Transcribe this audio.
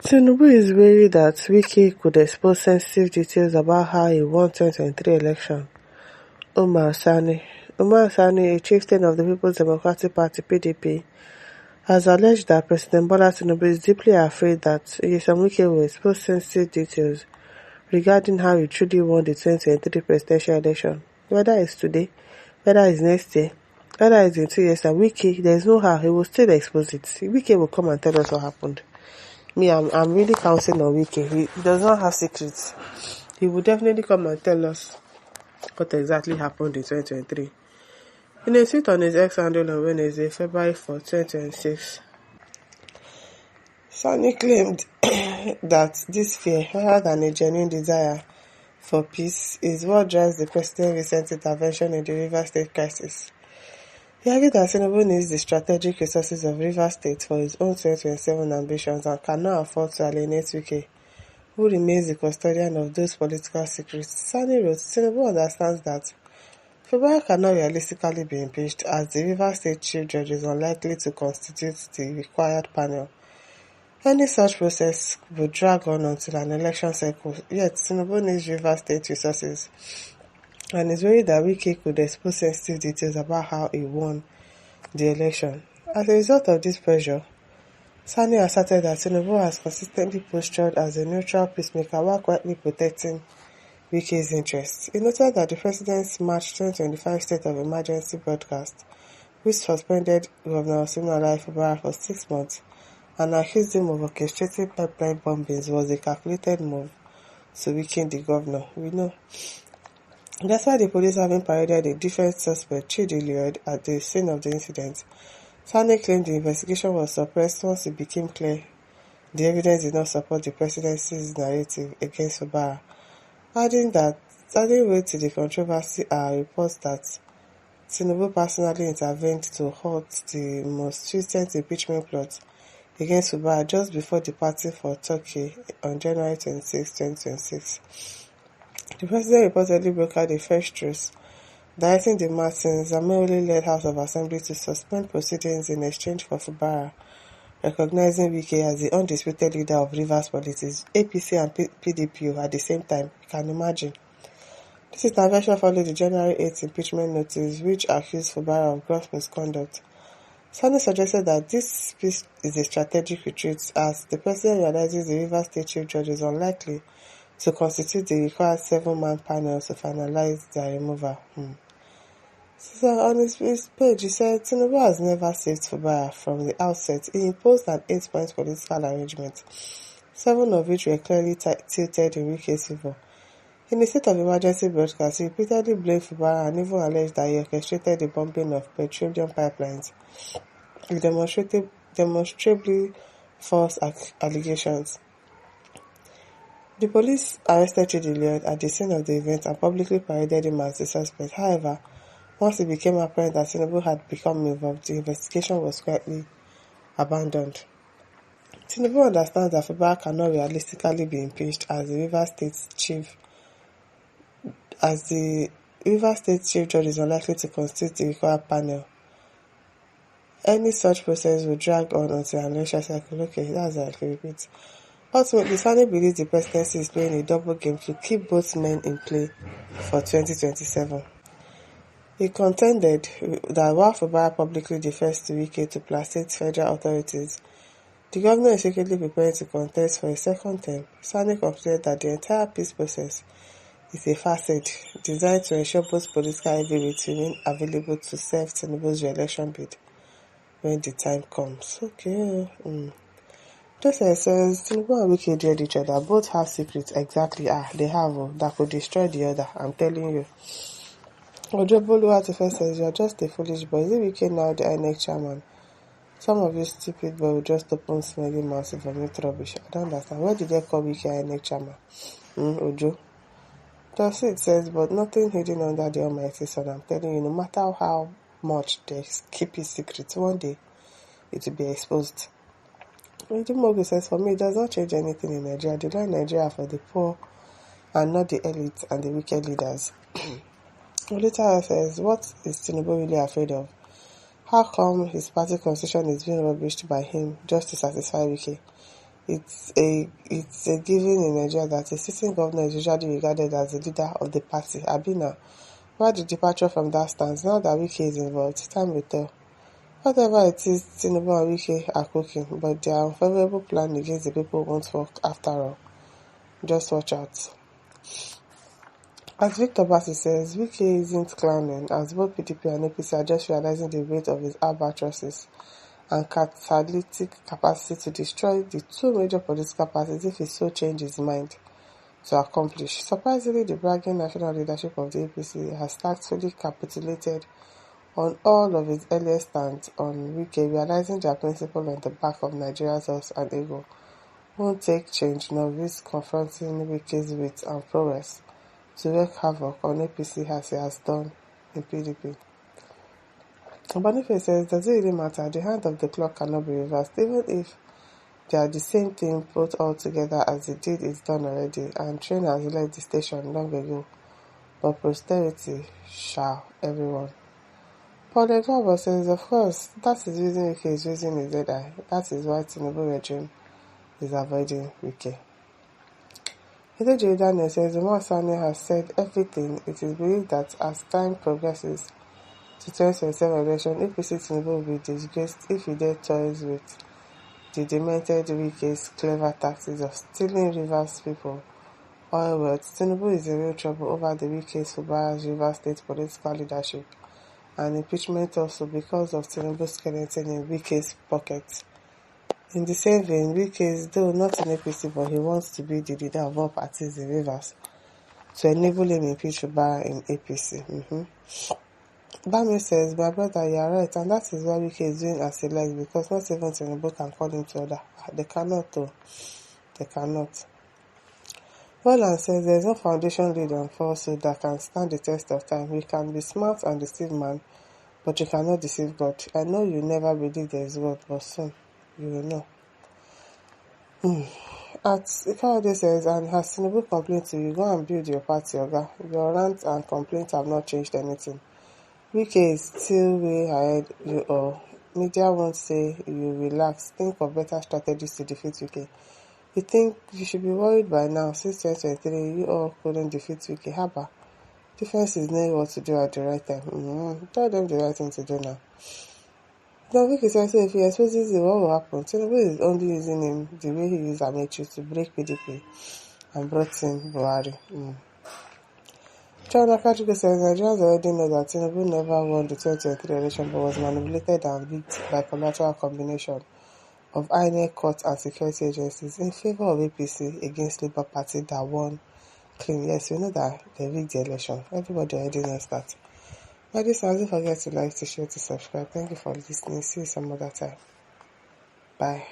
Tinubu is worried that Wike could expose sensitive details about how he won 2023 election. Umar Sani, a chieftain of the People's Democratic Party (PDP), has alleged that President Bola Tinubu is deeply afraid that Wike will expose sensitive details regarding how he truly won the 2023 presidential election. Whether it's today, whether it's next year, whether it's in 2 years, and Wike, there's no how he will still expose it. Wike will come and tell us what happened. I'm really counting on Wike. He does not have secrets. He will definitely come and tell us what exactly happened in 2023. In a tweet on his X handle on Wednesday, February 4, 2026, Sani claimed that this fear, rather than a genuine desire for peace, is what drives the president's recent intervention in the Rivers State crisis. He argued that Tinubu needs the strategic resources of Rivers State for his own 2027 ambitions and cannot afford to alienate Wike, who remains the custodian of those political secrets. Sani wrote, Tinubu understands that Fubara cannot realistically be impeached as the Rivers State Chief Judge is unlikely to constitute the required panel. Any such process would drag on until an election cycle, yet Tinubu needs Rivers State resources and is worried that Wike could expose sensitive details about how he won the election. As a result of this pressure, Sani asserted that Tinubu has consistently postured as a neutral peacemaker while quietly protecting Wike's interests. He noted that the President's March 2025 State of Emergency broadcast, which suspended Governor Siminalayi Fubara for 6 months and accused him of orchestrating pipeline bombings, was a calculated move to weaken the governor. We know. Despite the police having paraded a different suspect, Chidi Lloyd, at the scene of the incident, Sani claimed the investigation was suppressed once it became clear the evidence did not support the presidency's narrative against Fubara, adding weight to the controversy are reports that Tinubu personally intervened to halt the most recent impeachment plot against Umar just before departing for Turkey on January 26, 2026. The president reportedly brokered a fresh truce, directing the Martins Zameoli-led House of Assembly to suspend proceedings in exchange for Fubara, recognizing Wike as the undisputed leader of Rivers politics. APC and PDP at the same time, you can imagine. This intervention followed the January 8th impeachment notice, which accused Fubara of gross misconduct. Sani suggested that this is a strategic retreat as the president realizes the Rivers State Chief Judge is unlikely to constitute the required 7-man panel to finalize their removal. So on his page, he said, Tinubu has never saved Fubara from the outset. He imposed an 8-point political arrangement, 7 of which were clearly tilted in Wike's favor. In a state of emergency broadcast, he repeatedly blamed Fubara and even alleged that he orchestrated the bombing of petroleum pipelines, with demonstrably false allegations. The police arrested Chidi Lloyd at the scene of the event and publicly paraded him as the suspect. However, once it became apparent that Tinubu had become involved, the investigation was quietly abandoned. Tinubu understands that Fubara cannot realistically be impeached as the Rivers State Chief Judge is unlikely to constitute the required panel. Any such process will drag on until an election cycle. Okay, that's what I repeat. Ultimately, Sani believes the presidency is playing a double game to keep both men in play for 2027. He contended that while Fubara publicly defers to Wike to placate federal authorities, the governor is secretly preparing to contest for a second term. Sani concluded that the entire peace process is a facade designed to ensure both political heavyweights remain available to serve Tinubu's re-election bid when the time comes. Okay. Just as it says, Tinubu and Wike dread each other. Both have secrets. Exactly. They have that could destroy the other. I'm telling you. Ojobolu Atife says, you're just a foolish boy. Is it Wike now the INEC chairman? Some of you stupid boy will just open smelling mouths and vomit rubbish. I don't understand. Why did they call Wike INEC chairman? Ojo. Just it says, but nothing hidden under the almighty sun. I'm telling you, no matter how much they keep his secrets, one day it will be exposed. Mogu says, for me, it does not change anything in Nigeria. They like Nigeria for the poor and not the elite and the wicked leaders. Olita says, what is Tinubu really afraid of? How come his party constitution is being rubbished by him just to satisfy Wike? It's a given in Nigeria that a sitting governor is usually regarded as the leader of the party. Abina, why the departure from that stance? Now that Wike is involved, time will tell. Whatever it is, Tinubu and Wike are cooking, but their unfavorable plan against the people won't work after all. Just watch out. As Victor Bassi says, Wike isn't clowning, as both PDP and APC are just realizing the weight of his albatrosses and catalytic capacity to destroy the two major political parties if he so changes his mind to accomplish. Surprisingly, the bragging national leadership of the APC has tactfully capitulated on all of its earlier stands on Wike, realizing their principle on the back of Nigeria's horse and ego won't take change nor risk confronting Wike's wit and prowess to wreak havoc on APC as he has done in PDP. Boniface says, does it really matter? The hand of the clock cannot be reversed, even if they are the same thing put all together as the deed is done already, and train has left the station long ago. But posterity shall everyone. Paul Egwabo says, of course, that is reason Wike is using his head eye. That is why Tinubu regime is avoiding Wike. J. Daniel says, Umar Sani has said everything. It is believed that as time progresses to 2027 election, APC Tinubu will be disgraced if he dare toys with the demented Wike's clever tactics of stealing Rivers people oil wealth. Tinubu is in real trouble over the Wike's Fubara's Rivers State political leadership and impeachment also because of Tinubu's skeleton in Wike's pocket. In the same vein, Wike is though not in APC, but he wants to be the leader of all parties in Rivers to enable him impeach Fubara in APC. Bami says, my brother, you are right, and that is why Wike is doing as he likes, because not even Tinubu can call him to order. They cannot though. They cannot. Roland says there is no foundation laid on falsehood that can stand the test of time. You can be smart and deceive man, but you cannot deceive God. I know you never believe there is God, but soon you will know. At Ikawade says, and has Tinubu complained to you, go and build your party, Oga. Your rants and complaints have not changed anything. Wike is still way ahead you all. Media won't say you relax. Think of better strategies to defeat Wike. You think you should be worried by now? Since 2023, you all couldn't defeat Wike. Haba. Defense is knowing what to do at the right time. Tell them the right thing to do now. Now, Wike says, so if he exposes it, what will happen? Tinubu is only using him the way he used Amechi to break PDP and brought in Buhari. John Akachuku says Nigerians already know that Tinubu never won the 2023 election but was manipulated and rigged by collateral combination of INEC court and security agencies in favor of APC against Labour Party that won clean. Yes, we know that they rigged the election. Everybody already knows that. By this time, don't forget to like, to share, to subscribe. Thank you for listening. See you some other time. Bye.